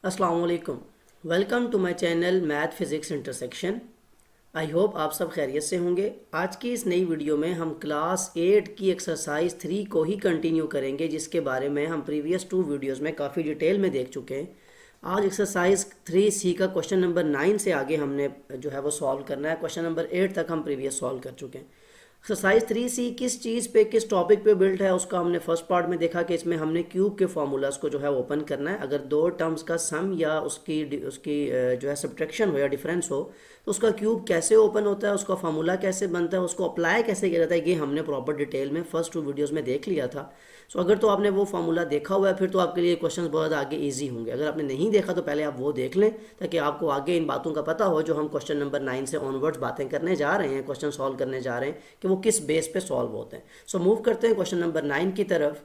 अस्सलाम वालेकुम। Welcome to my channel math physics intersection. I hope आप सब खैरियत से होंगे। आज की इस नई वीडियो में हम क्लास 8 की एक्सरसाइज 3 को ही कंटिन्यू करेंगे, जिसके बारे में हम प्रीवियस 2 वीडियोस में काफ़ी डिटेल में देख चुके हैं। आज एक्सरसाइज 3C का क्वेश्चन नंबर 9 से आगे हमने जो है वो सॉल्व करना है। क्वेश्चन नंबर 8 तक हम प्रीवियस सॉल्व कर चुके हैं। एक्सरसाइज 3C किस चीज़ पे, किस टॉपिक पे बिल्ट है, उसका हमने फर्स्ट पार्ट में देखा कि इसमें हमने क्यूब के फार्मूलाज को जो है ओपन करना है। अगर दो टर्म्स का सम या उसकी उसकी जो है सब्ट्रैक्शन हो या डिफरेंस हो, तो उसका क्यूब कैसे ओपन होता है, उसका फार्मूला कैसे बनता है, उसको अप्लाई कैसे किया जाता है, ये हमने प्रॉपर डिटेल में फर्स्ट 2 वीडियोज़ में देख लिया था। सो अगर तो आपने वो फार्मूला देखा हुआ है फिर तो आपके लिए क्वेश्चन बहुत आगे ईजी होंगे। अगर आपने नहीं देखा तो पहले आप वो देख लें, ताकि आपको आगे इन बातों का पता हो जो हम क्वेश्चन नंबर 9 से ऑनवर्ड्स बातें करने जा रहे हैं, क्वेश्चन सॉल्व करने जा रहे हैं, कि वो किस बेस पे सॉल्व होते हैं। सो मूव करते हैं क्वेश्चन नंबर 9 की तरफ।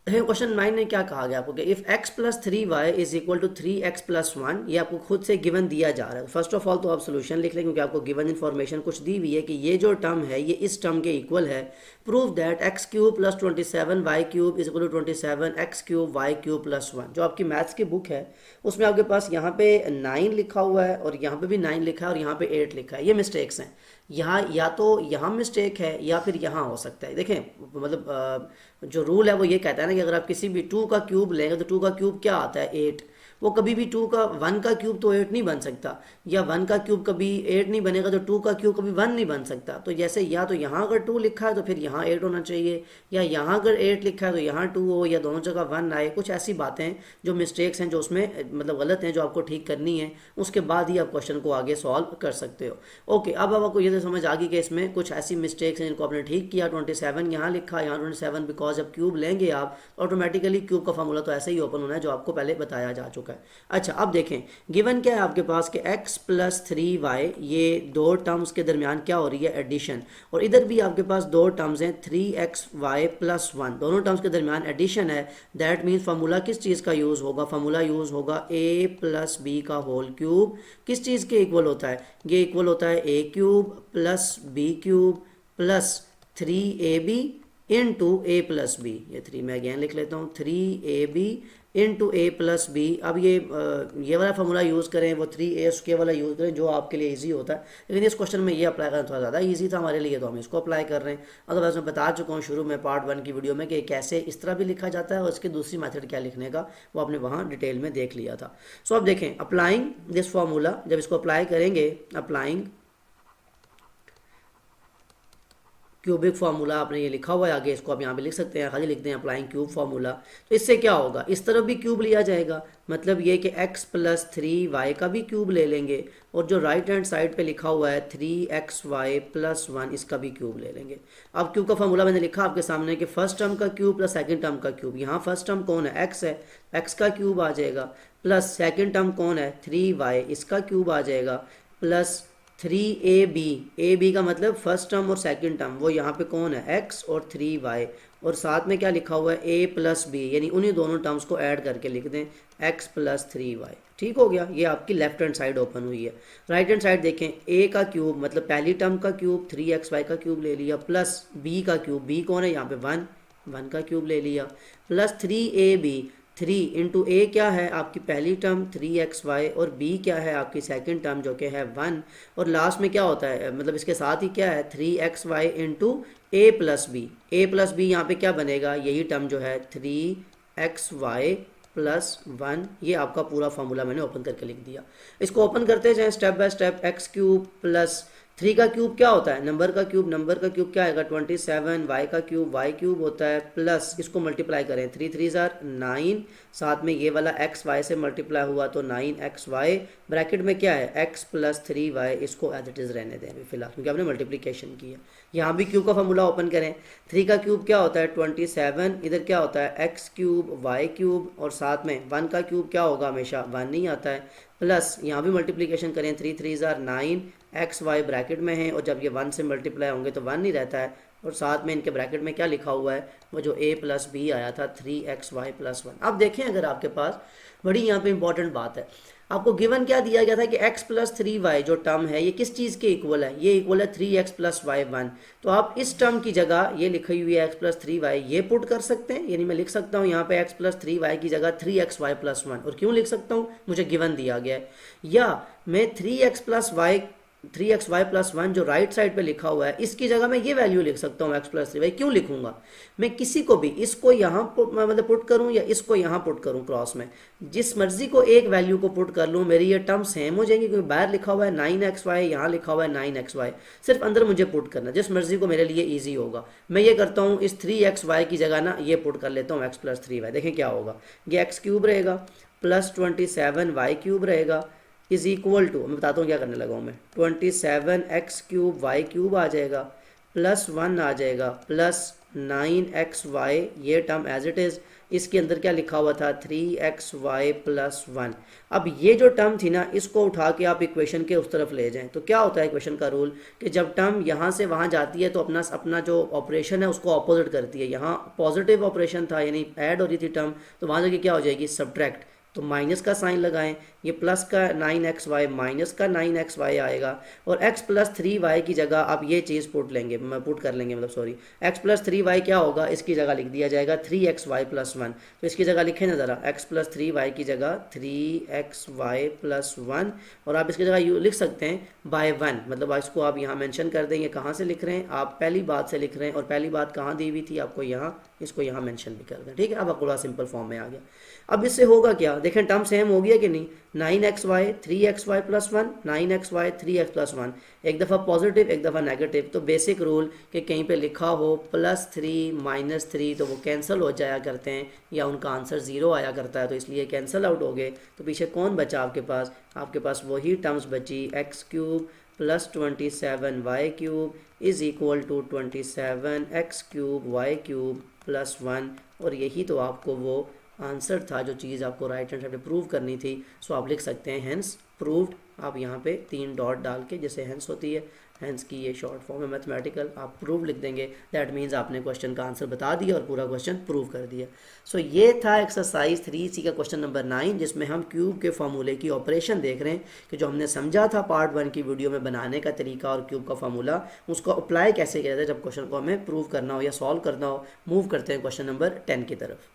क्वेश्चन 9 में क्या कहा गया आपको कि if x plus 3y is equal to 3x plus 1, ये आपको खुद से गिवन दिया जा रहा है। फर्स्ट ऑफ ऑल तो आप सोल्यूशन लिख लें, क्योंकि आपको गिवन इन्फॉर्मेशन कुछ दी हुई है कि ये जो टर्म है ये इस टर्म के इक्वल है। Prove that x cube plus 27 y cube is equal to 27 x cube y cube plus 1। जो आपकी मैथ्स की बुक है उसमें आपके पास यहाँ पे 9 लिखा हुआ है और यहाँ पे भी 9 लिखा है और यहाँ पे 8 लिखा है। ये मिस्टेक्स हैं। यहाँ या तो यहाँ मिस्टेक है या फिर यहाँ हो सकता है। देखें, मतलब जो रूल है वो ये कहता है ना कि अगर आप किसी भी 2 का क्यूब लेंगे तो 2 का क्यूब क्या आता है, 8। वो कभी भी 1 का क्यूब तो 8 नहीं बन सकता, या 1 का क्यूब कभी 8 नहीं बनेगा, तो 2 का क्यूब कभी 1 नहीं बन सकता। तो जैसे या तो यहाँ अगर 2 लिखा है तो फिर यहाँ 8 होना चाहिए, या यहाँ अगर 8 लिखा है तो यहाँ 2 हो, या दोनों जगह 1 आए। कुछ ऐसी बातें जो मिस्टेक्स हैं, जो उसमें मतलब गलत हैं, जो आपको ठीक करनी है। उसके बाद ही आप क्वेश्चन को आगे सॉल्व कर सकते हो। ओके, अब आपको ये तो समझ आ गई कि इसमें कुछ ऐसी मिस्टेक्स हैं जिनको आपने ठीक किया। 27 यहाँ लिखा, यहाँ 27, बिकॉज जब क्यूब लेंगे आप ऑटोमेटिकली क्यूब का फार्मूला तो ऐसे ही ओपन होना है, जो आपको पहले बताया जा चुका है। अच्छा, अब देखें गिवन क्या है आपके पास कि x प्लस 3y, ये दो टर्म्स के दरमियान क्या हो रही है, एडिशन। और इधर भी आपके पास दो टर्म्स हैं 3xy प्लस 1, दोनों टर्म्स के दरमियान एडिशन है। दैट मीन्स फार्मूला किस चीज़ का यूज़ होगा, फार्मूला यूज़ होगा a प्लस बी का होल क्यूब। किस चीज़ के इक्वल होता है, ये इक्वल होता है a cube plus B cube plus 3ab into A plus B. ये 3 मैं अगेन लिख लेता हूँ, 3ab into A plus B. अब ये वाला फार्मूला यूज़ करें, वो 3a उसके वाला यूज़ करें, जो आपके लिए इजी होता है। लेकिन इस क्वेश्चन में ये अप्लाई करना थोड़ा ज़्यादा इजी था हमारे लिए, तो हम इसको अप्लाई कर रहे हैं। अदरवाइज मैं बता चुका हूँ शुरू में पार्ट 1 की वीडियो में कि कैसे इस तरह भी लिखा जाता है और इसकी दूसरी मेथड क्या लिखने का, वो आपने वहाँ डिटेल में देख लिया था। सो अब देखें, अप्लाइंग दिस फार्मूला, जब इसको अप्लाई करेंगे, अप्लाइंग क्यूबिक फार्मूला, आपने ये लिखा हुआ है आगे, इसको आप यहाँ पे लिख सकते हैं, खाली लिख दें अप्लाइंग क्यूब फार्मूला। तो इससे क्या होगा, इस तरफ भी क्यूब लिया जाएगा, मतलब ये कि x प्लस 3y का भी क्यूब ले लेंगे, और जो राइट हैंड साइड पे लिखा हुआ है 3xy प्लस 1, इसका भी क्यूब ले लेंगे। अब क्यूब का फार्मूला मैंने लिखा आपके सामने कि फर्स्ट टर्म का क्यूब प्लस सेकंड टर्म का क्यूब। यहाँ फर्स्ट टर्म कौन है, x है, x का क्यूब आ जाएगा, प्लस सेकंड टर्म कौन है 3y, इसका क्यूब आ जाएगा, प्लस 3ab, ए बी का मतलब फर्स्ट टर्म और सेकंड टर्म, वो यहाँ पे कौन है x और 3y, और साथ में क्या लिखा हुआ है a प्लस बी, यानी उन्हीं दोनों टर्म्स को ऐड करके लिख दें x प्लस 3y। ठीक हो गया, ये आपकी लेफ्ट हैंड साइड ओपन हुई है। राइट हैंड साइड देखें, a का क्यूब मतलब पहली टर्म का क्यूब 3xy का क्यूब ले लिया, प्लस b का क्यूब, b कौन है यहाँ पे 1 का क्यूब ले लिया, प्लस 3ab, 3 इंटू ए क्या है आपकी पहली टर्म 3xy, और b क्या है आपकी सेकंड टर्म जो कि है 1, और लास्ट में क्या होता है, मतलब इसके साथ ही क्या है 3xy into A plus B. A plus B यहाँ पे क्या बनेगा, यही टर्म जो है 3xy प्लस 1। ये आपका पूरा फार्मूला मैंने ओपन करके लिख दिया। इसको ओपन करते जाएं step by step. x cube plus 3 का क्यूब क्या होता है, नंबर का क्यूब, नंबर का क्यूब क्या आएगा 27, y का क्यूब, y क्यूब होता है, प्लस इसको मल्टीप्लाई करें 3 3 जार 9, साथ में ये वाला x y से मल्टीप्लाई हुआ तो 9xy, ब्रैकेट में क्या है x प्लस 3y, इसको एज इट इज़ रहने दें फिलहाल, क्योंकि आपने मल्टीप्लिकेशन की है। यहाँ भी क्यूब का फार्मूला ओपन करें, 3 का क्यूब क्या होता है 27, इधर क्या होता है x क्यूब y क्यूब, और साथ में 1 का क्यूब क्या होगा, हमेशा 1 नहीं आता है, प्लस यहाँ भी मल्टीप्लिकेशन करें 3 3 जार 9, एक्स वाई ब्रैकेट में है, और जब ये 1 से मल्टीप्लाई होंगे तो 1 नहीं रहता है, और साथ में इनके ब्रैकेट में क्या लिखा हुआ है, वो जो a प्लस बी आया था 3xy प्लस 1। अब देखें अगर आपके पास, बड़ी यहाँ पे इंपॉर्टेंट बात है, आपको गिवन क्या दिया गया था कि x प्लस 3y जो टर्म है ये किस चीज़ के इक्वल है, ये इक्वल है 3x प्लस वाई 1। तो आप इस टर्म की जगह ये लिखी हुई है x प्लस 3y ये पुट कर सकते हैं, यानी मैं लिख सकता हूँ यहाँ पे x प्लस 3y की जगह 3xy प्लस 1। और क्यों लिख सकता हूँ, मुझे गिवन दिया गया है। या मैं 3xy प्लस 1 जो राइट साइड पे लिखा हुआ है इसकी जगह मैं ये वैल्यू लिख सकता हूँ x प्लस 3y। क्यों लिखूंगा, मैं किसी को भी इसको यहाँ मतलब पुट करूँ या इसको यहाँ पुट करूँ क्रॉस में, जिस मर्जी को एक वैल्यू को पुट कर लूँ, मेरी ये टर्म सेम हो जाएंगी, क्योंकि बाहर लिखा हुआ है 9xy, यहाँ लिखा हुआ है 9xy, सिर्फ अंदर मुझे पुट करना जिस मर्जी को मेरे लिए ईजी होगा। मैं ये करता हूँ इस 3xy की जगह ना ये पुट कर लेता हूँ x प्लस 3y। देखें क्या होगा, ये x क्यूब रहेगा प्लस 27y क्यूब रहेगा इज इक्वल टू, मैं बताता हूँ क्या करने लगा हूँ मैं, 27x क्यूब वाई क्यूब आ जाएगा प्लस 1 आ जाएगा प्लस 9xy, ये टर्म एज इट इज़, इसके अंदर क्या लिखा हुआ था 3xy प्लस 1। अब ये जो टर्म थी ना इसको उठा के आप इक्वेशन के उस तरफ ले जाएं, तो क्या होता है इक्वेशन का रूल कि जब टर्म यहाँ से वहाँ जाती है तो अपना जो ऑपरेशन है उसको ऑपोजिट करती है। यहाँ पॉजिटिव ऑपरेशन था यानी ऐड हो रही थी टर्म, तो वहाँ जाके क्या हो जाएगी सब्ट्रैक्ट, तो माइनस का साइन लगाएं, ये प्लस का 9xy माइनस का 9xy आएगा, और x प्लस 3y की जगह आप ये चीज़ पुट कर लेंगे, मतलब सॉरी, x प्लस 3y क्या होगा, इसकी जगह लिख दिया जाएगा 3xy प्लस 1। तो इसकी जगह लिखें ना ज़रा, x प्लस 3y की जगह 3xy प्लस 1, और आप इसकी जगह लिख सकते हैं बाय 1, मतलब इसको आप यहाँ मेंशन कर देंगे कहाँ से लिख रहे हैं, आप पहली बात से लिख रहे हैं, और पहली बात कहाँ दी हुई थी आपको यहाँ, इसको यहाँ मेंशन भी कर दें, ठीक है। अब आपको थोड़ा सिंपल फॉर्म में आ गया। अब इससे होगा क्या, देखें टर्म सेम हो गया कि नहीं, 9xy 3xy plus 1, 9xy 3x plus 1, एक दफ़ा पॉजिटिव एक दफ़ा नेगेटिव। तो बेसिक रूल कि कहीं पे लिखा हो प्लस 3 माइनस 3 तो वो कैंसिल हो जाया करते हैं, या उनका आंसर 0 आया करता है, तो इसलिए कैंसिल आउट हो गए। तो पीछे कौन बचा आपके पास वही टर्म्स बची, x cube plus 27y cube is equal to 27x cube y cube plus 1। और यही तो आपको वो आंसर था जो चीज़ आपको राइट हैंड साइड पे प्रूव करनी थी। सो आप लिख सकते हैं हैंस प्रूव्ड, आप यहाँ पे 3 डॉट डाल के, जैसे हैंस होती है, हैंस की ये शॉर्ट फॉर्म है मैथमेटिकल, आप प्रूव लिख देंगे, दैट मीन्स आपने क्वेश्चन का आंसर बता दिया और पूरा क्वेश्चन प्रूव कर दिया। सो ये था एक्सरसाइज 3C का क्वेश्चन नंबर 9, जिसमें हम क्यूब के फार्मूले की ऑपरेशन देख रहे हैं कि जो हमने समझा था पार्ट 1 की वीडियो में बनाने का तरीका और क्यूब का फार्मूला, उसको अप्लाई कैसे किया जाए जब क्वेश्चन को हमें प्रूव करना हो या सॉल्व करना हो। मूव करते हैं क्वेश्चन नंबर 10 की तरफ।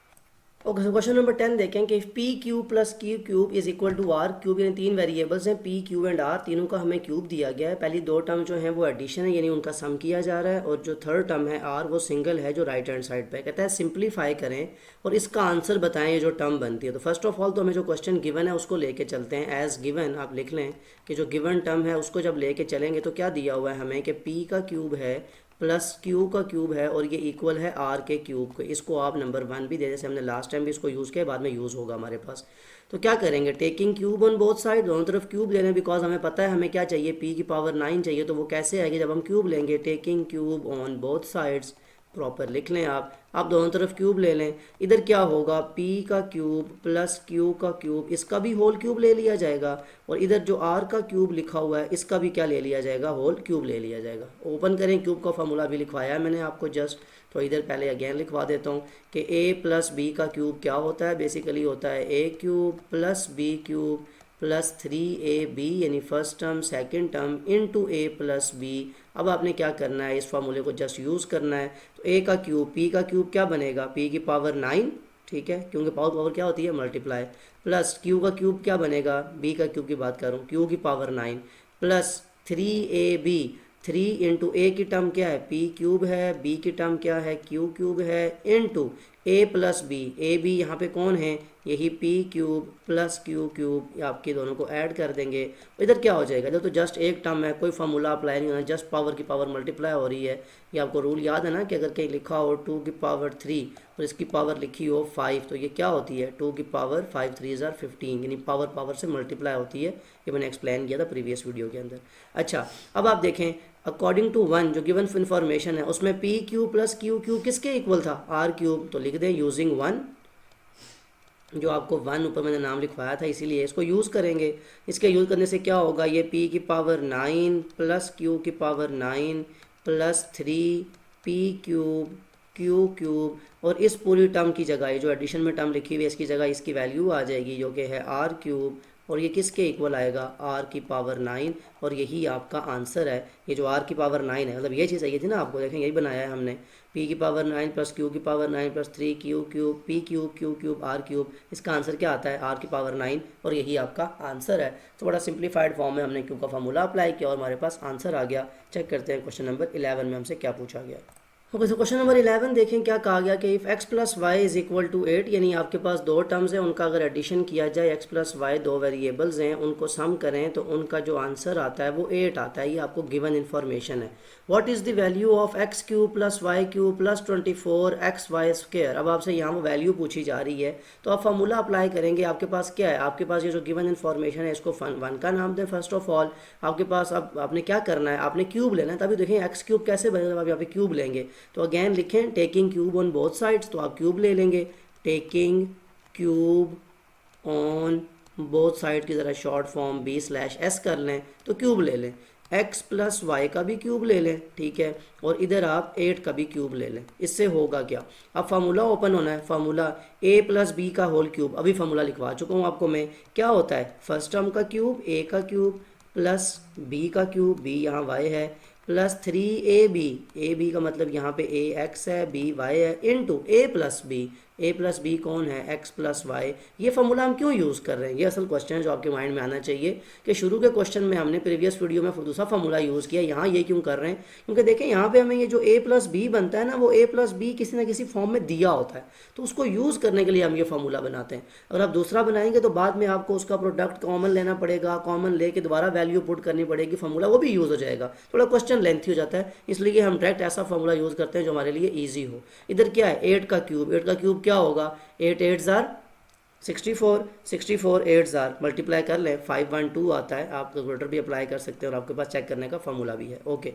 ओके, क्वेश्चन नंबर 10 देखें कि P cube plus Q cube is equal to R cube, यानी 3 वेरिएबल्स हैं पी क्यू एंड आर, तीनों का हमें क्यूब दिया गया है। पहली 2 टर्म जो हैं वो एडिशन है यानी उनका सम किया जा रहा है, और जो थर्ड टर्म है आर वो सिंगल है जो राइट हैंड साइड पे। कहता है सिंप्लीफाई करें और इसका आंसर बताएं ये जो टर्म बनती है। तो फर्स्ट ऑफ ऑल तो हमें जो क्वेश्चन गिवन है उसको लेके चलते हैं, एज गिवन आप लिख लें कि जो गिवन टर्म है उसको जब लेके चलेंगे तो क्या दिया हुआ है हमें कि पी का क्यूब है प्लस क्यू का क्यूब है और ये इक्वल है आर के क्यूब को। इसको आप नंबर 1 भी दे, जैसे हमने लास्ट टाइम भी इसको यूज़ किया, बाद में यूज़ होगा हमारे पास। तो क्या करेंगे, taking cube on both side, दोनों तरफ क्यूब ले लें, बिकॉज हमें पता है हमें क्या चाहिए, पी की पावर 9 चाहिए। तो वो कैसे आएगी, जब हम क्यूब लेंगे, taking cube on both sides, proper लिख लें आप दोनों तरफ क्यूब ले लें। इधर क्या होगा, p का क्यूब प्लस q का क्यूब, इसका भी होल क्यूब ले लिया जाएगा, और इधर जो r का क्यूब लिखा हुआ है इसका भी क्या ले लिया जाएगा, होल क्यूब ले लिया जाएगा। ओपन करें, क्यूब का फॉर्मूला भी लिखवाया है मैंने आपको जस्ट, तो इधर पहले अगेन लिखवा देता हूँ कि a प्लस b का क्यूब क्या होता है, बेसिकली होता है a cube plus b cube plus 3ab यानी first term second term into a plus b। अब आपने क्या करना है, इस फार्मूले को जस्ट यूज़ करना है। तो a का क्यूब, p का क्यूब क्या बनेगा, p की पावर 9, ठीक है, क्योंकि पावर क्या होती है, मल्टीप्लाई, प्लस q का क्यूब क्या बनेगा, b का क्यूब की बात कर रहा हूँ, q की power 9 plus 3ab, 3 into a की टर्म क्या है, p क्यूब है, b की टर्म क्या है, q क्यूब है, into a plus b, a b यहाँ पे कौन है, यही p cube plus q cube, आपके दोनों को ऐड कर देंगे। इधर क्या हो जाएगा, इधर तो जस्ट एक टर्म है, कोई फार्मूला अप्लाई नहीं होना, जस्ट पावर की पावर मल्टीप्लाई हो रही है। ये आपको रूल याद है ना कि अगर कहीं लिखा हो 2 की पावर 3 और इसकी पावर लिखी हो 5, तो ये क्या होती है, 2 की पावर 5 3 आर 15, यानी पावर पावर से मल्टीप्लाई होती है। ये मैंने एक्सप्लेन किया था प्रीवियस वीडियो के अंदर। अच्छा, अब आप देखें अकॉर्डिंग टू 1 जो गिवन इन्फॉर्मेशन है उसमें P Q plus Q cube किसके इक्वल था, आर क्यूब। तो लिख दें यूजिंग 1, जो आपको 1 ऊपर मैंने नाम लिखवाया था इसीलिए इसको यूज़ करेंगे। इसके यूज़ करने से क्या होगा, ये p की पावर 9 प्लस q की power 9 plus 3 P cube Q cube, और इस पूरी टर्म की जगह ये जो एडिशन में टर्म लिखी हुई है इसकी जगह इसकी वैल्यू आ जाएगी जो कि है आर क्यूब, और ये किसके इक्वल आएगा, आर की पावर 9, और यही आपका आंसर है। ये जो आर की पावर 9 है, मतलब ये चीज़ चाहिए थी ना आपको, देखें यही बनाया है हमने, पी की पावर 9 प्लस क्यू की power 9 plus 3 Q cube P cube Q cube R cube, इसका आंसर क्या आता है, आर की पावर 9, और यही आपका आंसर है। तो बड़ा सिंप्लीफाइड फॉर्म में हमने क्यू का फार्मूला अप्लाई किया और हमारे पास आंसर आ गया। चेक करते हैं क्वेश्चन नंबर 11 में हमसे क्या पूछा गया। ओके, तो क्वेश्चन नंबर 11 देखें क्या कहा गया कि if x plus y is equal to 8, यानी आपके पास दो टर्म्स हैं, उनका अगर एडिशन किया जाए, x प्लस वाई दो वेरिएबल्स हैं, उनको सम करें तो उनका जो आंसर आता है वो 8 आता है। ये आपको गिवन इन्फॉर्मेशन है। What is the value of x cube plus y cube plus 24 x y square. अब आपसे यहाँ वो वैल्यू पूछी जा रही है, तो आप फार्मूला अप्लाई करेंगे। आपके पास क्या है, आपके पास ये जो गिवन इन्फॉर्मेशन है इसको वन का नाम दें फर्स्ट ऑफ ऑल। आपके पास अब आपने क्या करना है, आपने क्यूब लेना है, तभी देखें एक्स क्यूब कैसे बनेगा जब आप यहाँ पे क्यूब लेंगे। तो अगेन लिखें taking cube on both sides, तो आप क्यूब ले लेंगे, taking cube on both side की ज़रा शॉर्ट फॉर्म b/s कर लें, तो क्यूब ले लें, x प्लस वाई का भी क्यूब ले लें, ठीक है, और इधर आप 8 का भी क्यूब ले लें। इससे होगा क्या, अब फार्मूला ओपन होना है, फार्मूला a प्लस बी का होल क्यूब, अभी फार्मूला लिखवा चुका हूँ आपको मैं, क्या होता है फर्स्ट टर्म का क्यूब a का क्यूब प्लस b का क्यूब, b यहाँ y है, प्लस 3ab का मतलब यहाँ पे ax है b y है, इनटू a प्लस बी कौन है, x प्लस वाई। ये फार्मूला हम क्यों यूज़ कर रहे हैं, ये असल क्वेश्चन है जो आपके माइंड में आना चाहिए कि शुरू के क्वेश्चन में हमने प्रीवियस वीडियो में दूसरा फार्मूला यूज़ किया, यहाँ ये क्यों कर रहे हैं, क्योंकि देखें यहाँ पे हमें ये जो a प्लस बी बनता है ना, वो a प्लस बी किसी ना किसी फॉर्म में दिया होता है, तो उसको यूज़ करने के लिए हम ये फार्मूला बनाते हैं। अगर आप दूसरा बनाएंगे तो बाद में आपको उसका प्रोडक्ट कॉमन लेना पड़ेगा, कॉमन लेके दोबारा वैल्यू पुट करनी पड़ेगी, फार्मूला वो भी यूज़ हो जाएगा, थोड़ा क्वेश्चन लेंथी हो जाता है, इसलिए हम डायरेक्ट ऐसा फार्मूला यूज़ करते हैं जो हमारे लिए ईजी हो। इधर क्या है 8 का क्यूब क्या होगा, 8 8 ज़ार 64, 64 8 ज़ार मल्टीप्लाई कर लें 512 आता है। आप कैलकुलेटर भी अप्लाई कर सकते हैं और आपके पास चेक करने का फार्मूला भी है। ओके,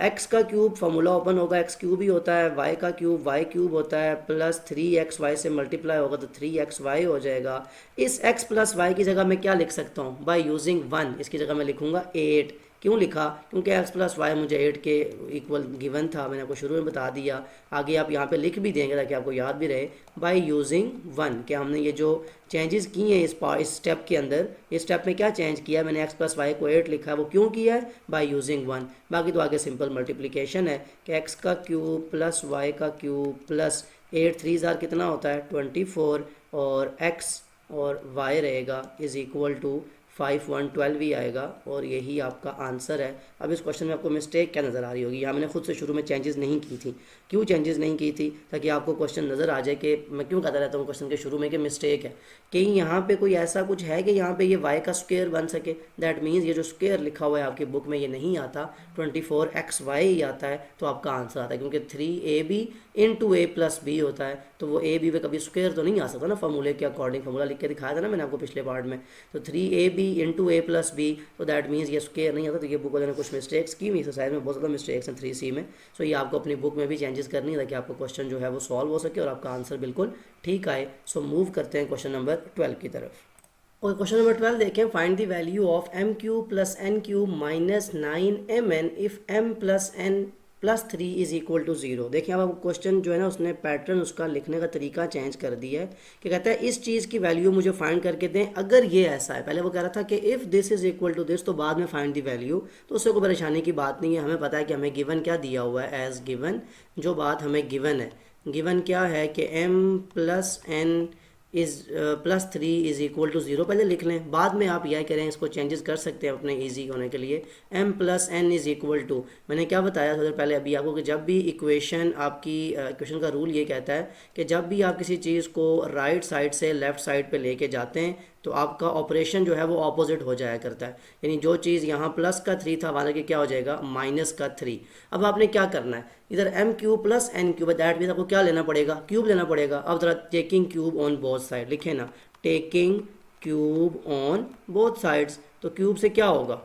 एक्स का क्यूब फार्मूला ओपन होगा, एक्स क्यूब ही होता है, वाई का क्यूब वाई क्यूब होता है, प्लस 3x वाई से मल्टीप्लाई होगा तो 3x वाई हो जाएगा। इस x प्लस वाई की जगह मैं क्या लिख सकता हूँ, बाय यूजिंग 1, इसकी जगह मैं लिखूंगा 8। क्यों लिखा, क्योंकि x प्लस वाई मुझे 8 के इक्वल गिवन था, मैंने आपको शुरू में बता दिया, आगे आप यहाँ पे लिख भी देंगे ताकि आपको याद भी रहे, बाय यूजिंग 1। कि हमने ये जो चेंजेस किए हैं इस स्टेप के अंदर, इस स्टेप में क्या चेंज किया है, मैंने x प्लस वाई को 8 लिखा है, वो क्यों किया है, बाय यूजिंग 1। बाकी तो आगे सिंपल मल्टीप्लिकेशन है कि x का क्यूब प्लस वाई का क्यूब प्लस 8 3 ज़ार कितना होता है 24, और x और y रहेगा इज़ इक्वल टू 5 1 12 ही आएगा, और यही आपका आंसर है। अब इस क्वेश्चन में आपको मिस्टेक क्या नज़र आ रही होगी, यहाँ मैंने खुद से शुरू में चेंजेस नहीं की थी। क्यों चेंजेस नहीं की थी, ताकि आपको क्वेश्चन नज़र आ जाए कि मैं क्यों कहता रहता हूँ क्वेश्चन के शुरू में कि मिस्टेक है, कहीं यहाँ पे कोई ऐसा कुछ है कि यहाँ पे ये y का स्क्वायर बन सके। दैट मीन्स ये जो स्क्वायर लिखा हुआ है आपकी बुक में ये नहीं आता, 24xy ही आता है, तो आपका आंसर आता है, क्योंकि 3ab into a plus B होता है, तो वो a b पे कभी स्क्वायर तो नहीं आ सकता ना फार्मूले के अकॉर्डिंग। फार्मूला लिख के दिखाया था ना मैंने आपको पिछले पार्ट में, तो 3ab into a plus B, तो दैट मीन्स ये स्क्वायर नहीं आता। तो ये बुक वाले ने कुछ मिस्टेक्स की हुई एक्सरसाइज में, बहुत ज़्यादा मिस्टेक्स हैं 3C में। सो ये आपको अपनी बुक में भी चेंजेस करनी है ताकि आपको क्वेश्चन जो है वो सॉल्व हो सके और आपका आंसर बिल्कुल ठीक आए। सो मूव करते हैं क्वेश्चन नंबर 12 की तरफ। और क्वेश्चन नंबर 12 देखें, find the value of m cube plus n cube minus 9mn if m plus n plus 3 is equal to 0। देखिए अब क्वेश्चन जो है ना उसने पैटर्न उसका लिखने का तरीका चेंज कर दिया है कि कहता है इस चीज़ की वैल्यू मुझे फाइंड करके दें अगर ये ऐसा है। पहले वो कह रहा था कि if this is equal to this, तो बाद में फाइंड दी वैल्यू, तो उससे कोई परेशानी की बात नहीं है। हमें पता है कि हमें गिवन क्या दिया हुआ है, एज गिवन जो बात हमें गिवन है, गिवन क्या है कि m plus n is plus 3 is equal to 0 पहले लिख लें, बाद में आप यह करें, इसको चेंजेस कर सकते हैं अपने इजी होने के लिए। m plus n is equal to, मैंने क्या बताया थोड़ी देर पहले अभी आपको कि जब भी इक्वेशन आपकी इक्वेशन का रूल ये कहता है कि जब भी आप किसी चीज़ को राइट साइड से लेफ़्ट साइड पे लेके जाते हैं तो आपका ऑपरेशन जो है वो ऑपोजिट हो जाया करता है। यानी जो चीज़ यहाँ प्लस का 3 था हालांकि क्या हो जाएगा माइनस का 3। अब आपने क्या करना है, इधर m cube plus n cube, that means आपको क्या लेना पड़ेगा, क्यूब लेना पड़ेगा। अब ज़रा taking cube on both side लिखे ना, taking cube on both sides, तो क्यूब से क्या होगा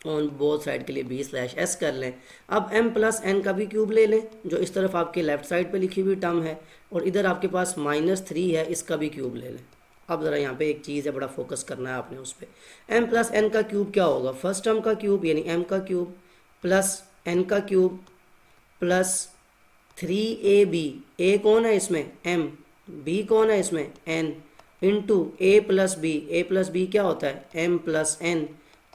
ऑन बोथ साइड के लिए b/s कर लें। अब m प्लस n का भी क्यूब ले लें जो इस तरफ आपके लेफ्ट साइड पे लिखी हुई टर्म है, और इधर आपके पास -3 है, इसका भी क्यूब ले लें। अब ज़रा यहाँ पे एक चीज़ है, बड़ा फोकस करना है आपने उस पर। m प्लस n का क्यूब क्या होगा, फर्स्ट टर्म का क्यूब यानी m का क्यूब प्लस n का क्यूब प्लस 3ab, ए कौन है इसमें m, b कौन है इसमें n, into a plus B क्या होता है m plus n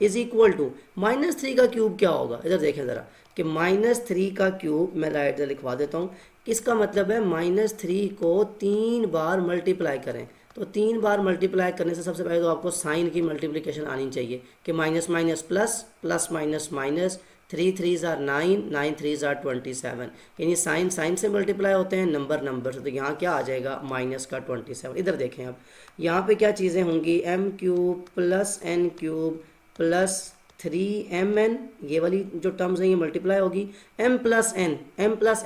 is equal to -3 का क्यूब क्या होगा। इधर देखें ज़रा कि -3 का क्यूब, मैं राइट से लिखवा देता हूँ, इसका मतलब है -3 को 3 बार मल्टीप्लाई करें। तो 3 बार मल्टीप्लाई करने से सबसे पहले तो आपको साइन की मल्टीप्लिकेशन आनी चाहिए कि minus minus plus, plus minus minus, 3 3s are 9, 9 3s are 27, यानी साइन साइन से मल्टीप्लाई होते हैं, नंबर नंबर से। तो यहाँ क्या आ जाएगा माइनस का 27। इधर देखें आप, यहाँ पे क्या चीज़ें होंगी, m cube plus n cube plus 3mn, ये वाली जो टर्म्स हैं ये मल्टीप्लाई होगी। m प्लस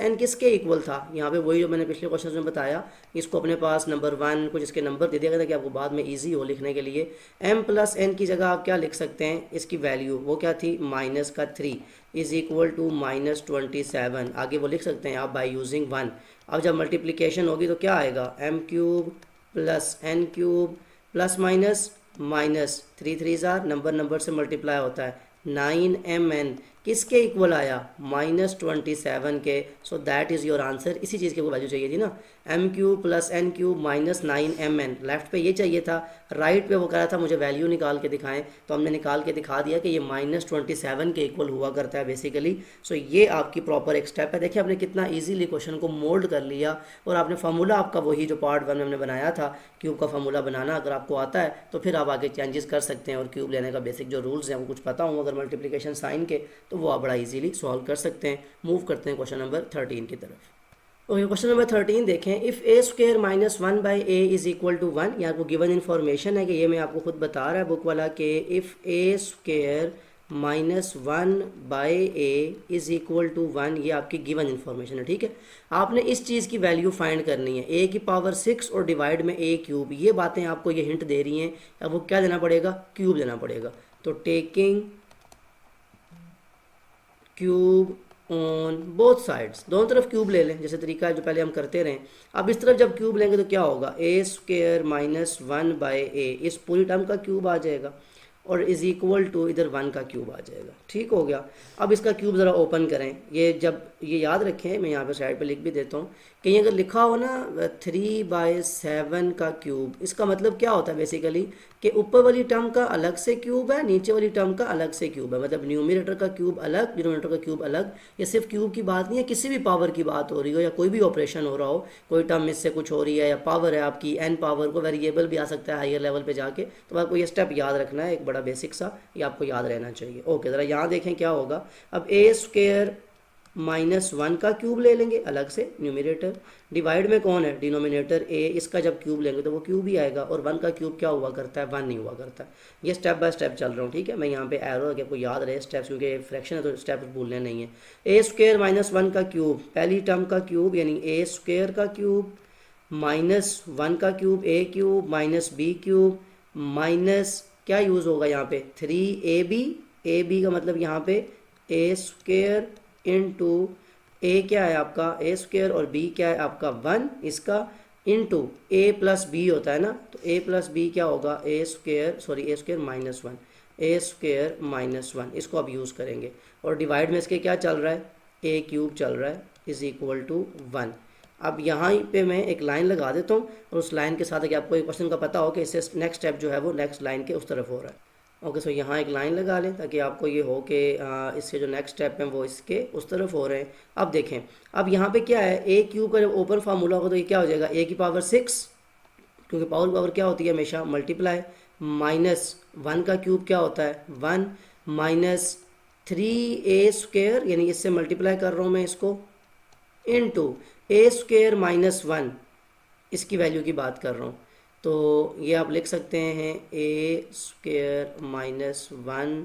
n किसके इक्वल था, यहाँ पे वही जो मैंने पिछले क्वेश्चन में बताया, इसको अपने पास नंबर 1 कुछ इसके नंबर दे दिया गया था कि आपको बाद में इजी हो लिखने के लिए। m प्लस n की जगह आप क्या लिख सकते हैं, इसकी वैल्यू वो क्या थी, -3 इज इक्वल टू -27। आगे वो लिख सकते हैं आप बाय यूजिंग 1। अब जब मल्टीप्लिकेशन होगी तो क्या आएगा, m cube plus n cube plus minus minus, 3 3s are number से मल्टीप्लाई होता है, 9mn किसके इक्वल आया, -27 के। So that is your answer. इसी चीज़ की वैल्यू चाहिए थी ना, m cube plus n cube minus 9mn। Left पे ये चाहिए था, राइट पे वो कह रहा था मुझे वैल्यू निकाल के दिखाएं, तो हमने निकाल के दिखा दिया कि ये -27 के इक्वल हुआ करता है बेसिकली। सो ये आपकी प्रॉपर एक स्टेप है। देखिए आपने कितना ईजीली क्वेश्चन को मोल्ड कर लिया, और आपने फार्मूला आपका वही जो पार्ट 1 में हमने बनाया था, क्यूब का फार्मूला बनाना अगर आपको आता है तो फिर आप आगे चेंजेस कर सकते हैं, और क्यूब लेने का बेसिक जो रूल्स हैं वो कुछ पता हों अगर मल्टीप्लिकेशन साइन के, तो वो आप बड़ा इजीली सॉल्व कर सकते हैं। मूव करते हैं क्वेश्चन नंबर 13 की तरफ। ओके, क्वेश्चन नंबर 13 देखें, if a square minus 1 by A is equal to 1, यहाँ को गिवन इन्फॉर्मेशन है कि ये मैं आपको खुद बता रहा है बुक वाला कि if a square minus 1 by A is equal to 1, ये आपकी गिवन इन्फॉर्मेशन है, ठीक है। आपने इस चीज़ की वैल्यू फाइंड करनी है, a की पावर 6 और डिवाइड में a क्यूब, ये बातें आपको ये हिंट दे रही हैं। अब वो क्या देना पड़ेगा, क्यूब देना पड़ेगा। तो taking cube on both sides, दोनों तरफ क्यूब ले लें, जैसे तरीका है जो पहले हम करते रहें। अब इस तरफ जब क्यूब लेंगे तो क्या होगा, a स्क्वायर माइनस 1 बाई ए, इस पूरी टर्म का क्यूब आ जाएगा, और इज़ इक्वल टू इधर 1 का क्यूब आ जाएगा। ठीक हो गया। अब इसका क्यूब ज़रा ओपन करें, ये जब ये याद रखें, मैं यहाँ पे साइड पे लिख भी देता हूँ, कहीं अगर लिखा हो ना 3/7 का क्यूब, इसका मतलब क्या होता है बेसिकली कि ऊपर वाली टर्म का अलग से क्यूब है, नीचे वाली टर्म का अलग से क्यूब है, मतलब न्यूमरेटर का क्यूब अलग, डिनोमिनेटर का क्यूब अलग। ये सिर्फ क्यूब की बात नहीं है, किसी भी पावर की बात हो रही हो या कोई भी ऑपरेशन हो रहा हो, कोई टर्म इससे कुछ हो रही है या पावर है आपकी n पावर को, वेरिएबल भी आ सकता है हायर लेवल पे जाके, तो आपको ये स्टेप याद रखना है, एक बड़ा बेसिक सा, ये आपको याद रहना चाहिए। ओके, ज़रा यहाँ देखें क्या होगा। अब a स्क्वायर माइनस 1 का क्यूब ले लेंगे अलग से न्यूमरेटर, डिवाइड में कौन है, डिनोमिनेटर a, इसका जब क्यूब लेंगे तो वो क्यूब ही आएगा, और 1 का क्यूब क्या हुआ करता है, 1 नहीं हुआ करता। ये स्टेप बाय स्टेप चल रहा हूँ, ठीक है। मैं यहाँ पे एरो कि आपको याद रहे स्टेप्स, क्योंकि फ्रैक्शन है तो स्टेप्स भूलने नहीं है। a स्क्वायर माइनस 1 का क्यूब, पहली टर्म का क्यूब यानी a स्क्वायर का क्यूब माइनस 1 का cube, a cube minus b cube minus क्या यूज़ होगा यहाँ पे 3ab, ab का मतलब यहाँ पे a स्क्वायर इंटू ए क्या है आपका ए स्क्वायर, और बी क्या है आपका 1, इसका इंटू ए प्लस बी होता है ना, तो ए प्लस बी क्या होगा, ए स्क्वायर माइनस 1, ए स्क्वायर माइनस 1, इसको अब यूज़ करेंगे, और डिवाइड में इसके क्या चल रहा है, ए क्यूब चल रहा है, इज़ इक्वल टू 1। अब यहाँ पे मैं एक लाइन लगा देता हूँ, और उस लाइन के साथ कि आपको एक क्वेश्चन का पता हो कि इससे नेक्स्ट स्टेप जो है वो नेक्स्ट लाइन के उस तरफ हो रहा है। ओके, सो यहाँ एक लाइन लगा लें ताकि आपको ये हो कि इससे जो नेक्स्ट स्टेप हैं वो इसके उस तरफ हो रहे हैं। अब देखें, अब यहाँ पे क्या है, ए क्यूब का जब ओपन फार्मूला होगा तो ये क्या हो जाएगा, ए की पावर 6, क्योंकि पावर क्या होती है हमेशा मल्टीप्लाई, माइनस 1 का क्यूब क्या होता है 1, माइनस 3a स्क्वायर, यानी इससे मल्टीप्लाई कर रहा हूँ मैं इसको, इनटू a स्क्वायर माइनस 1, इसकी वैल्यू की बात कर रहा हूँ। तो ये आप लिख सकते हैं a स्क्वायर माइनस 1।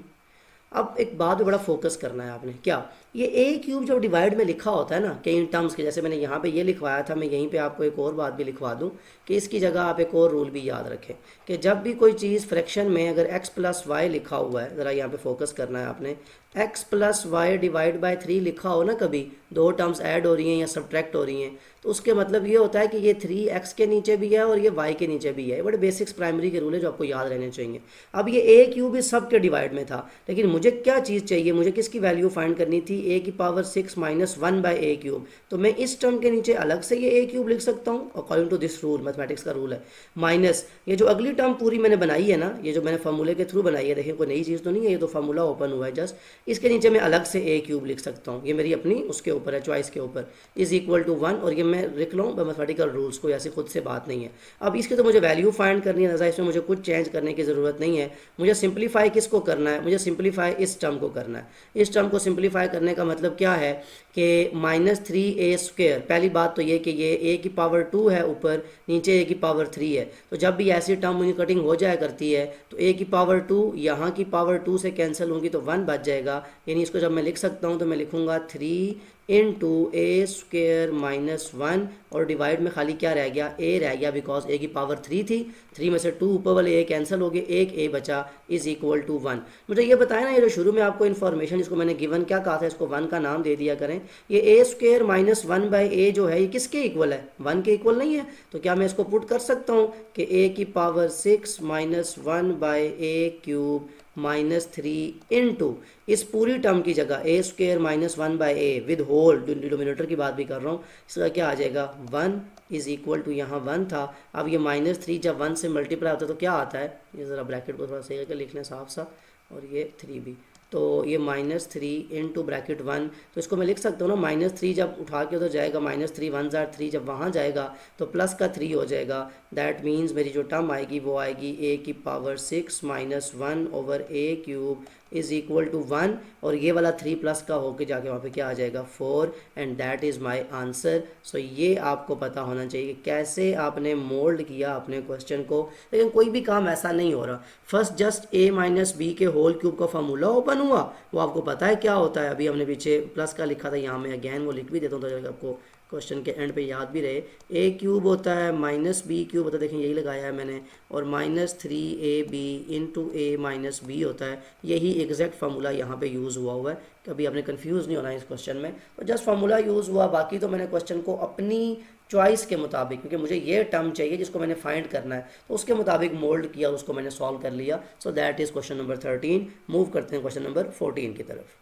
अब एक बात पे बड़ा फोकस करना है आपने, क्या ये a क्यूब जब डिवाइड में लिखा होता है ना कई टर्म्स के, जैसे मैंने यहाँ पे ये लिखवाया था, मैं यहीं पे आपको एक और बात भी लिखवा दूँ कि इसकी जगह आप एक और रूल भी याद रखें कि जब भी कोई चीज़ फ्रैक्शन में अगर x प्लस वाई लिखा हुआ है, ज़रा यहाँ पे फोकस करना है आपने, x plus y divide by 3 लिखा हो ना कभी, दो टर्म्स ऐड हो रही हैं या सब्ट्रैक्ट हो रही हैं, तो उसके मतलब ये होता है कि ये 3x के नीचे भी है और ये y के नीचे भी है। बड़े बेसिक्स प्राइमरी के रूल है जो आपको याद रहने चाहिए। अब ये a क्यूब इस सब के डिवाइड में था, लेकिन मुझे क्या चीज़ चाहिए, मुझे किसकी वैल्यू फाइंड करनी थी, a की power 6 minus 1 by A cube. तो मैं इस टर्म के नीचे अलग से ये a क्यूब लिख सकता हूँ according to this rule, mathematics का रूल है। माइनस ये जो अगली टर्म पूरी मैंने बनाई है ना, ये जो मैंने फार्मूले के थ्रू बनाई है, देखिए कोई नई चीज़ तो नहीं है, ये तो फार्मूला ओपन हुआ है जस्ट, इसके नीचे मैं अलग से a क्यूब लिख सकता हूँ। ये मेरी अपनी उसके ऊपर है, चॉइस के ऊपर, इज इक्वल टू 1, और ये मैं लिख लूँ मैथमेटिकल रूल्स को, ऐसी खुद से बात नहीं है। अब इसकी तो मुझे वैल्यू फाइंड करनी है नज़र, इसमें मुझे कुछ चेंज करने की ज़रूरत नहीं है। मुझे सिंप्लीफाई किसको करना है, मुझे सिंप्लीफाई इस टर्म को करना है। इस टर्म को सिंप्लीफाई करने का मतलब क्या है कि -3a², पहली बात तो ये कि ये a की पावर 2 है ऊपर, नीचे a की पावर 3 है, तो जब भी ऐसी टर्म मुझे कटिंग हो जाया करती है तो a की पावर 2 यहाँ की पावर 2 से कैंसिल होंगी तो 1 बच जाएगा। यानी इसको जब मैं लिख सकता हूँ तो मैं लिखूँगा 3 इंटू a² माइनस 1, और डिवाइड में खाली क्या रह गया, a रह गया, बिकॉज a की पावर 3 थी, 3 में से 2 ऊपर वाले a कैंसिल हो गए, एक a बचा, इज इक्वल टू 1। मुझे ये बताया ना, ये जो शुरू में आपको इन्फॉर्मेशन जिसको मैंने गिवन क्या कहा था, इसको 1 का नाम दे दिया करें। ये a² माइनस 1 बाई ए जो है ये किसके इक्वल है, 1 के इक्वल नहीं है। तो क्या मैं इसको पुट कर सकता हूँ कि a की power 6 minus 1 by A cube minus 3 into इस पूरी टर्म की जगह a² minus 1 by A with whole, denominator की बात भी कर रहा हूँ, इसका क्या आ जाएगा 1 इज इक्वल टू, यहाँ 1 था, अब ये -3 जब 1 से मल्टीप्लाई होता है तो क्या आता है, ये ज़रा ब्रैकेट को थोड़ा सही करके लिख लें साफ सा, और ये 3 भी, तो ये -3 इंटू ब्रैकेट 1, तो इसको मैं लिख सकता हूँ ना, -3 जब उठा के तो जाएगा, -3 1 ज़ार 3, जब वहाँ जाएगा तो प्लस का 3 हो जाएगा। दैट मीन्स मेरी जो टर्म आएगी वो आएगी a की power 6 minus 1 over a cube is equal to 1, और ये वाला 3 प्लस का होके जाके वहाँ पे क्या आ जाएगा 4, and that is my answer. So ये आपको पता होना चाहिए कि कैसे आपने मोल्ड किया अपने क्वेश्चन को, लेकिन कोई भी काम ऐसा नहीं हो रहा। First just a minus B के होल क्यूब का फार्मूला ओपन हुआ, वो आपको पता है क्या होता है, अभी हमने पीछे प्लस का लिखा था, यहाँ मैं अगेन वो लिख भी देता हूँ तो आपको क्वेश्चन के एंड पे याद भी रहे। a क्यूब होता है माइनस बी क्यूब होता है, देखें यही लगाया है मैंने, और -3ab into a minus B होता है। यही एग्जैक्ट फार्मूला यहाँ पे यूज़ हुआ है, कभी आपने कंफ्यूज नहीं होना इस क्वेश्चन में, तो जस्ट फार्मूला यूज़ हुआ। बाकी तो मैंने क्वेश्चन को अपनी चॉइस के मुताबिक, क्योंकि मुझे ये टर्म चाहिए जिसको मैंने फाइंड करना है, तो उसके मुताबिक मोल्ड किया, उसको मैंने सॉल्व कर लिया। So that is question number 13। Move करते हैं क्वेश्चन नंबर 14 की तरफ।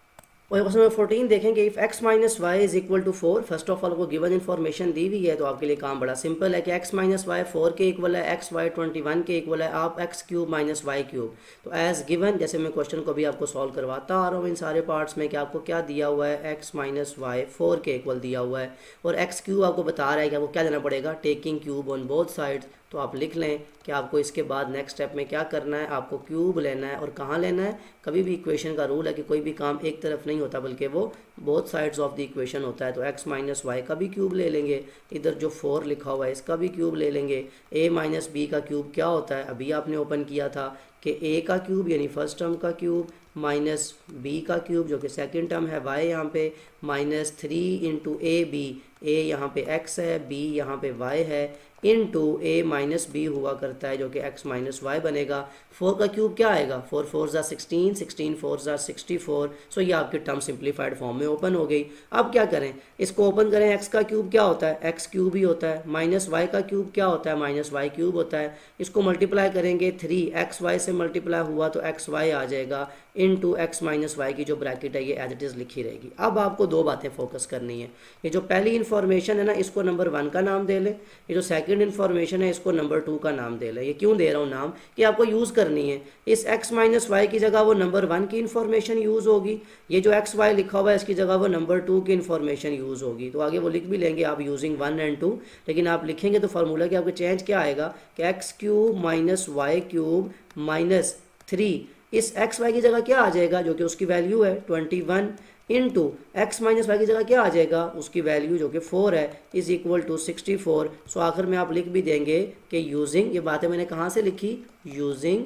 और क्वेश्चन नंबर 14 देखेंगे, if x minus y is equal to 4। First of all को गिवन इन्फॉर्मेशन दी हुई है, तो आपके लिए काम बड़ा सिंपल है कि x माइनस वाई 4 के इक्वल है, एक्स वाई 21 के इक्वल है, आप x cube minus y cube. तो एज गिवन, जैसे मैं क्वेश्चन को भी आपको सॉल्व करवाता आ रहा हूँ इन सारे पार्ट्स में, कि आपको क्या दिया हुआ है, x माइनस वाई 4 के इक्वल दिया हुआ है, और x क्यूब आपको बता रहा है कि आपको क्या देना पड़ेगा, taking cube on both sides. तो आप लिख लें कि आपको इसके बाद नेक्स्ट स्टेप में क्या करना है, आपको क्यूब लेना है, और कहाँ लेना है, कभी भी इक्वेशन का रूल है कि कोई भी काम एक तरफ नहीं होता बल्कि वो both sides of the equation होता है। तो x माइनस वाई का भी क्यूब ले लेंगे, इधर जो 4 लिखा हुआ है इसका भी क्यूब ले लेंगे। a माइनस बी का क्यूब क्या होता है, अभी आपने ओपन किया था कि a का क्यूब यानी फर्स्ट टर्म का क्यूब माइनस b का क्यूब जो कि सेकंड टर्म है y यहाँ पे, -3 इंटू a यहाँ पे x है, b यहाँ पे y है, इंटू a माइनस बी हुआ करता है जो कि x माइनस वाई बनेगा। 4 का क्यूब क्या आएगा, 4 4 ज़ा 16, 16 4 ज़ा 64। सो ये आपकी टर्म सिंप्लीफाइड फॉर्म में ओपन हो गई। अब क्या करें, इसको ओपन करें, x का क्यूब क्या होता है, x क्यूब ही होता है, माइनस वाई का क्यूब क्या होता है, माइनस वाई क्यूब होता है। इसको मल्टीप्लाई करेंगे, 3xy से मल्टीप्लाई हुआ तो xy आ जाएगा, इंटू x माइनस वाई की जो ब्रैकेट है ये एज इट इज़ लिखी रहेगी। अब आपको दो बातें फोकस करनी है, ये जो पहली इन्फॉर्मेशन है ना इसको नंबर 1 का नाम दे लें, ये जो सेकंड इन्फॉर्मेशन है इसको नंबर 2 का नाम दे लें। ये क्यों दे रहा हूँ नाम, कि आपको यूज़ करनी है, इस x माइनस वाई की जगह वो नंबर 1 की इन्फॉर्मेशन यूज़ होगी, ये जो एक्स वाई लिखा हुआ है इसकी जगह वो नंबर 2 की इन्फॉर्मेशन यूज़ होगी। तो आगे वो लिख भी लेंगे आप यूजिंग 1 एंड 2, लेकिन आप लिखेंगे तो फार्मूला कि आपके चेंज क्या आएगा कि x cube minus y cube minus 3, इस एक्स वाई की जगह क्या आ जाएगा जो कि उसकी वैल्यू है 21, इंटू एक्स माइनस वाई की जगह क्या आ जाएगा, उसकी वैल्यू जो कि 4 है, इज इक्वल टू 64। सो आखिर में आप लिख भी देंगे कि यूजिंग, ये बातें मैंने कहाँ से लिखी, यूजिंग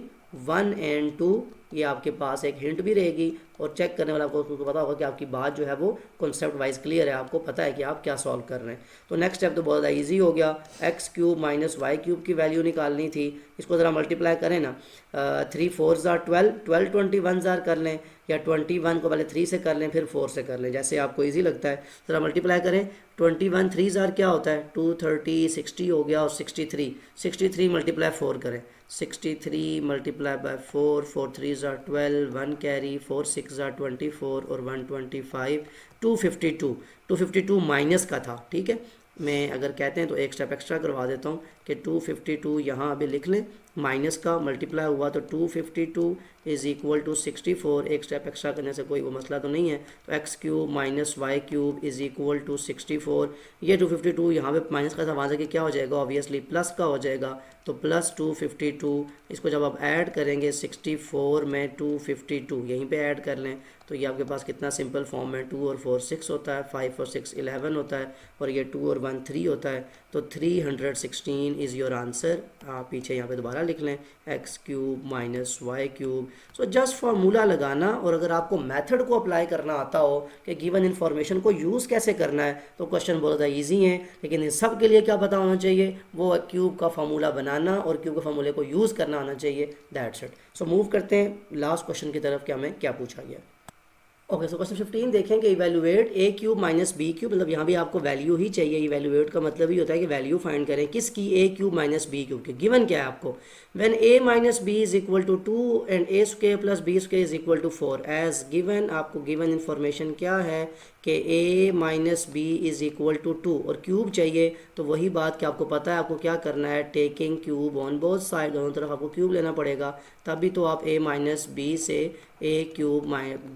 1 एंड 2 ये आपके पास एक हिंट भी रहेगी और चेक करने वाला को उसको पता होगा कि आपकी बात जो है वो कॉन्सेप्ट वाइज क्लियर है, आपको पता है कि आप क्या सॉल्व कर रहे हैं। तो नेक्स्ट स्टेप तो बहुत ज़्यादा ईजी हो गया, x cube minus y cube की वैल्यू निकालनी थी। इसको ज़रा मल्टीप्लाई करें ना, 3 4 ज़ार 12, 12 21 ज़ार कर लें, या 21 को पहले 3 से कर लें फिर 4 से कर लें, जैसे आपको ईजी लगता है। ज़रा मल्टीप्लाई करें, 21 3 ज़ार क्या होता है 230, 60 हो गया, और 63 मल्टीप्लाई 4 करें, 63 मल्टीप्लाई बाय 4, 4 3 ज़ार 12, 1 कैरी, 4 6 ज़ार 24 और 125, 252 माइनस का था, ठीक है। मैं अगर कहते हैं तो एक स्टेप एक्स्ट्रा करवा देता हूँ कि 252 यहाँ अभी लिख लें, माइनस का मल्टीप्लाई हुआ तो 252 इज़ इक्वल टू 64, एक स्टेप एक्स्ट्रा करने से कोई वो मसला तो नहीं है। तो x cube minus y cube is equal to 64, ये 252 यहाँ पे माइनस का था, वहाँ से क्या हो जाएगा, ऑब्वियसली प्लस का हो जाएगा, तो प्लस 252। इसको जब आप ऐड करेंगे 64 में 252 यहीं पे ऐड कर लें, तो ये आपके पास कितना सिंपल फॉर्म है, 2 और 4 6 होता है, 5 और 6 11 होता है, और ये 2 और 1 3 होता है, तो 316 इज़ योर आंसर। आप पीछे यहाँ पे दोबारा लिख लें, x cube minus y cube. So just formula लगाना, और अगर आपको मेथड को अप्लाई करना आता हो कि गिवन इन्फॉर्मेशन को यूज़ कैसे करना है, तो क्वेश्चन बहुत ज़्यादा ईजी है। लेकिन इन सब के लिए क्या पता होना चाहिए, वो क्यूब का फार्मूला बनाना और क्यूब के फार्मूले को यूज़ करना आना चाहिए, दैट्स इट। सो मूव करते हैं लास्ट क्वेश्चन की तरफ, क्या पूछा गया। ओके, सो क्वेश्चन 15 देखें कि इवेल्युएट ए क्यूब माइनस बी क्यूब, मतलब यहाँ भी आपको वैल्यू ही चाहिए। इवेल्युएट का मतलब ही होता है कि वैल्यू फाइंड करें किसकी, A cube minus B cube की। गिवन क्या है आपको, when A minus B is equal to 2 and A square plus B square is equal to 4 as given. आपको गिवन इन्फॉर्मेशन क्या है कि A minus B is equal to 2 और cube चाहिए, तो वही बात कि आपको पता है आपको क्या करना है, taking cube on both side, दोनों तरफ आपको क्यूब लेना पड़ेगा, तभी तो आप ए माइनस बी से ए क्यूब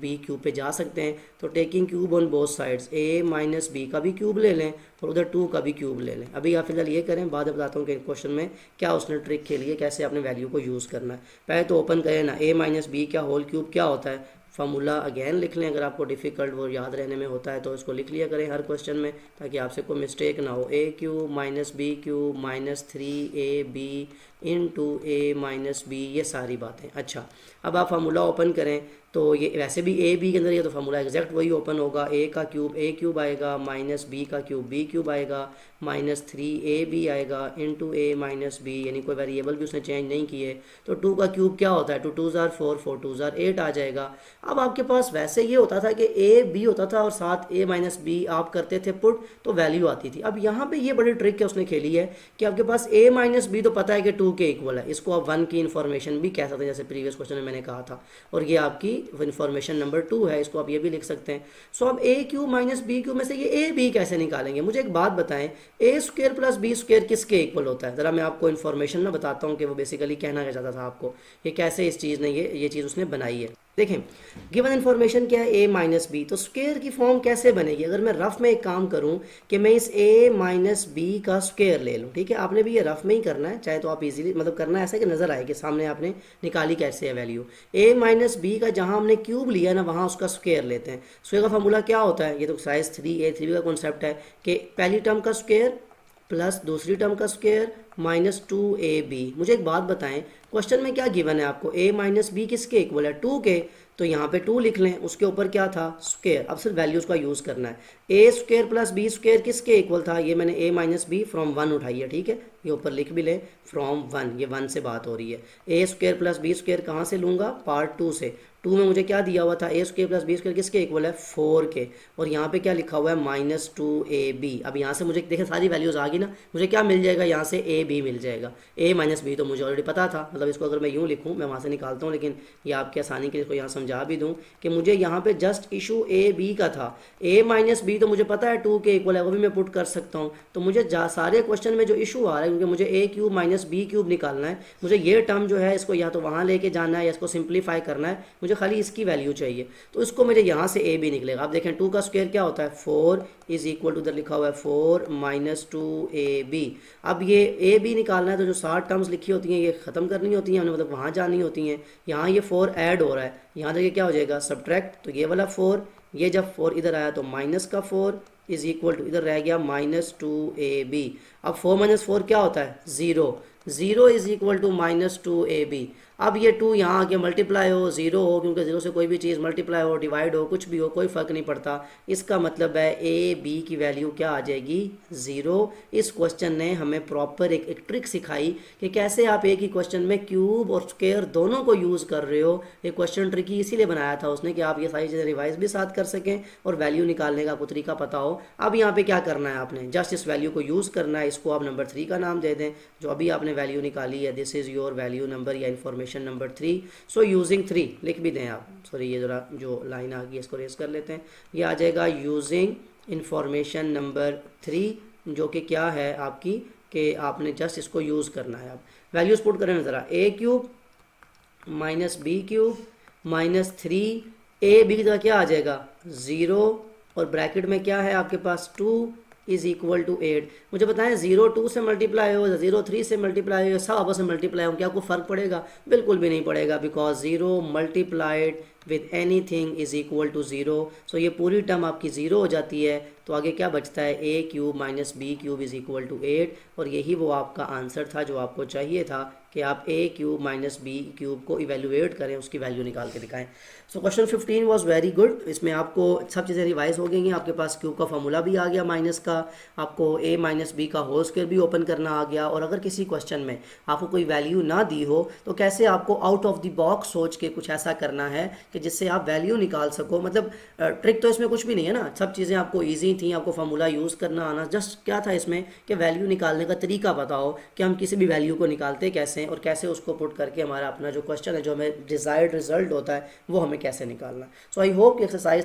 बी क्यूब पे जा सकते हैं। तो taking cube on both sides, A minus B का भी क्यूब ले लें और उधर 2 का भी क्यूब ले लें। अभी आप फिलहाल ये करें, बाद में बताता हूँ कि क्वेश्चन में क्या उसने ट्रिक खेली है, कैसे अपने वैल्यू को यूज़ करना है। पहले तो ओपन करें ना, ए माइनस बी का होल क्यूब क्या होता है, फार्मूला अगेन लिख लें, अगर आपको डिफ़िकल्ट वो याद रहने में होता है तो इसको लिख लिया करें हर क्वेश्चन में, ताकि आपसे कोई मिस्टेक ना हो। A cube minus B cube minus 3ab into A minus B, ये सारी बातें। अच्छा, अब आप फार्मूला ओपन करें तो ये वैसे भी ए बी के अंदर ये तो फार्मूला एग्जैक्ट वही ओपन होगा, ए का क्यूब ए क्यूब आएगा, माइनस बी का क्यूब बी क्यूब आएगा, माइनस 3ab आएगा इंटू ए माइनस बी, यानी कोई वेरिएबल भी उसने चेंज नहीं किए। तो 2 का क्यूब क्या होता है, 2 2 ज़ार 4, 4 2 ज़ार 8 आ जाएगा। अब आपके पास वैसे ये होता था कि ए बी होता था और साथ ए माइनस बी आप करते थे पुट, तो वैल्यू आती थी। अब यहाँ पे ये बड़ी ट्रिक है उसने खेली है कि आपके पास ए माइनस बी तो पता है कि 2 के इक्वल है, इसको आप 1 की इन्फॉर्मेशन भी कह सकते हैं, जैसे प्रीवियस क्वेश्चन में मैंने कहा था, और ये आपकी इन्फॉर्मेशन नंबर 2 है, इसको आप ये भी लिख सकते हैं। सो अब ए क्यू माइनस बी क्यू में से ये ए बी कैसे निकालेंगे, मुझे एक बात बताएं, ए स्क्वायर प्लस बी स्क्वायर किसके इक्वल होता है। ज़रा मैं आपको इन्फॉर्मेशन ना बताता हूँ कि वो बेसिकली कहना क्या चाहता था आपको, ये कैसे इस चीज़ ने ये चीज़ उसने बनाई है। देखें, गिवन इन्फॉर्मेशन क्या है, ए माइनस बी, तो स्क्वायर की फॉर्म कैसे बनेगी। अगर मैं रफ में एक काम करूं कि मैं इस ए माइनस बी का स्क्वायर ले लूं, ठीक है, आपने भी ये रफ में ही करना है, चाहे तो आप इजीली मतलब करना है ऐसा कि नज़र आए कि सामने आपने निकाली कैसे है वैल्यू। ए माइनस बी का जहां हमने क्यूब लिया ना वहां उसका स्क्वायर लेते हैं। स्क्वायर का फॉर्मूला क्या होता है, ये तो साइज 3a 3b का कॉन्सेप्ट है कि पहली टर्म का स्क्वायर प्लस दूसरी टर्म का स्क्वायर माइनस 2ab। मुझे एक बात बताएं, क्वेश्चन में क्या गिवन है आपको, a माइनस बी किसके इक्वल है, 2 के, तो यहाँ पे 2 लिख लें, उसके ऊपर क्या था स्क्वायर। अब सिर्फ वैल्यूज़ का यूज़ करना है। ए स्क्वायर प्लस बी स्क्वायर किसके इक्वल था, ये मैंने a माइनस बी फ्रॉम 1 उठाई है, ठीक है, ये ऊपर लिख भी लें फ्रॉम 1, ये 1 से बात हो रही है। ए स्क्वायर प्लस बी स्क्वायर कहाँ से लूँगा, पार्ट 2 से। 2 में मुझे क्या दिया हुआ था, ए स्क्वायर प्लस बी स्क्वायर किसके इक्वल है, 4 के, और यहाँ पे क्या लिखा हुआ है माइनस 2ab। अब यहाँ से मुझे देखें सारी वैल्यूज़ आ गई ना, मुझे क्या मिल जाएगा, यहाँ से ए बी मिल जाएगा। ए माइनस बी तो मुझे ऑलरेडी पता था, मतलब इसको अगर मैं यूँ लिखूँ, मैं वहाँ से निकालता हूँ, लेकिन ये आपकी आसानी के लिए इसको यहाँ समझा भी दूँ कि मुझे यहाँ पे जस्ट इशू ए बी का था। ए माइनस बी तो मुझे पता है 2 के इक्वल है, वो भी मैं पुट कर सकता हूँ। तो मुझे सारे क्वेश्चन में जो इशू आ रहा है, क्योंकि मुझे ए क्यूब माइनस बी क्यूब निकालना है, मुझे ये टर्म जो है इसको या तो वहाँ लेके जाना है या इसको सिंप्लीफाई करना है, मुझे खाली इसकी वैल्यू चाहिए। तो इसको मुझे यहाँ से ए बी निकलेगा। आप देखें 2 का स्क्वायर क्या होता है, 4 इज इक्वल टू, उधर लिखा हुआ है 4 माइनस 2ab। अब ये ए बी निकालना है, तो जो 60 टर्म्स लिखी होती हैं ये ख़त्म करनी होती हैं, मतलब वहाँ जानी होती हैं। यहाँ ये 4 ऐड हो रहा है, यहाँ देखिए क्या हो जाएगा सब्ट्रैक्ट, तो ये वाला 4, ये जब 4 इधर आया तो माइनस का 4 इज इक्वल टू, इधर रह गया माइनस 2ab। अब 4 माइनस 4 क्या होता है, 0, 0 इज इक्वल टू -2ab। अब ये 2 यहाँ आके मल्टीप्लाई हो, 0 हो, क्योंकि 0 से कोई भी चीज़ मल्टीप्लाई हो, डिवाइड हो, कुछ भी हो, कोई फ़र्क नहीं पड़ता। इसका मतलब है ए बी की वैल्यू क्या आ जाएगी, 0। इस क्वेश्चन ने हमें प्रॉपर एक ट्रिक सिखाई कि कैसे आप एक ही क्वेश्चन में क्यूब और स्क्वायर दोनों को यूज़ कर रहे हो। ये क्वेश्चन ट्रिकी इसीलिए बनाया था उसने कि आप ये सारी चीज़ें रिवाइज भी साथ कर सकें और वैल्यू निकालने का आपको तरीका पता हो। अब यहाँ पे क्या करना है, आपने जस्ट इस वैल्यू को यूज़ करना है। इसको आप नंबर 3 का नाम दे दें, जो अभी आपने वैल्यू निकाली है। This is your value number या इन्फॉर्मेशन नंबर 3। सो यूजिंग 3 लिख भी दें आप। सॉरी, ये ज़रा जो लाइन आ गई इसको रेस कर लेते हैं। ये आ जाएगा यूजिंग इन्फॉर्मेशन नंबर 3, जो कि क्या है आपकी, कि आपने जस्ट इसको यूज़ करना है। आप वैल्यूज पुट करें ज़रा, A cube minus B cube minus 3, A B की जगह क्या आ जाएगा, 0, और ब्रैकेट में क्या है आपके पास, 2 इज इक्वल टू 8। मुझे बताएं 0 2 से मल्टीप्लाई हो, 0 3 से मल्टीप्लाई हो, सब आपस में मल्टीप्लाई हो, क्या आपको फ़र्क पड़ेगा? बिल्कुल भी नहीं पड़ेगा, because 0 multiplied with any thing is equal to 0। So ये पूरी टर्म आपकी 0 हो जाती है। तो आगे क्या बचता है, A cube minus B cube is equal to 8। और यही वो आपका आंसर था जो आपको चाहिए था, कि आप ए क्यूब माइनस बी क्यूब को इवेल्युएट करें, उसकी वैल्यू निकाल के दिखाएं। So question 15 was very good. इसमें आपको सब चीज़ें रिवाइज हो गई हैं। आपके पास क्यूब का फॉर्मूला भी आ गया माइनस का, आपको ए माइनस बी का होल स्क्वायर भी ओपन करना आ गया। और अगर किसी क्वेश्चन में आपको कोई वैल्यू ना दी हो तो कैसे आपको आउट ऑफ द बॉक्स सोच के कुछ ऐसा करना है कि जिससे आप वैल्यू निकाल सको। मतलब ट्रिक तो इसमें कुछ भी नहीं है ना, सब चीज़ें आपको ईजी थी, आपको फार्मूला यूज़ करना आना। जस्ट क्या था इसमें कि वैल्यू निकालने का तरीका बताओ कि हम किसी भी वैल्यू को निकालते कैसे हैं और कैसे उसको पुट करके हमारा अपना जो क्वेश्चन है, जो हमें डिज़ायर्ड रिजल्ट होता है, वो हमें कैसे निकालना। सो आई होप कि एक्सरसाइज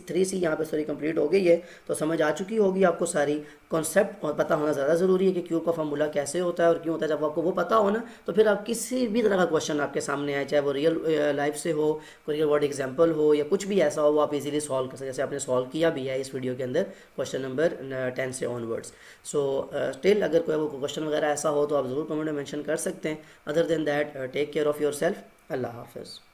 3C यहाँ पे सॉरी कंप्लीट हो गई है, तो समझ आ चुकी होगी आपको सारी कॉन्सेप्ट। और पता होना ज़्यादा ज़रूरी है कि क्यूब का फॉर्मूला कैसे होता है और क्यों होता है। जब आपको वो पता हो ना, तो फिर आप किसी भी तरह का क्वेश्चन आपके सामने आए, चाहे वो रियल लाइफ से हो, कोई रियल वर्ल्ड एग्जाम्पल हो, या कुछ भी ऐसा हो, वो आप इजीली सॉल्व कर सकते। जैसे आपने सॉल्व किया भी है इस वीडियो के अंदर क्वेश्चन नंबर 10 से ऑनवर्ड्स। सो स्टिल अगर कोई क्वेश्चन वगैरह ऐसा हो तो आप ज़रूर कमेंट में मेंशन कर सकते हैं। Other than that, take care of yourself. अल्लाह हाफिज़।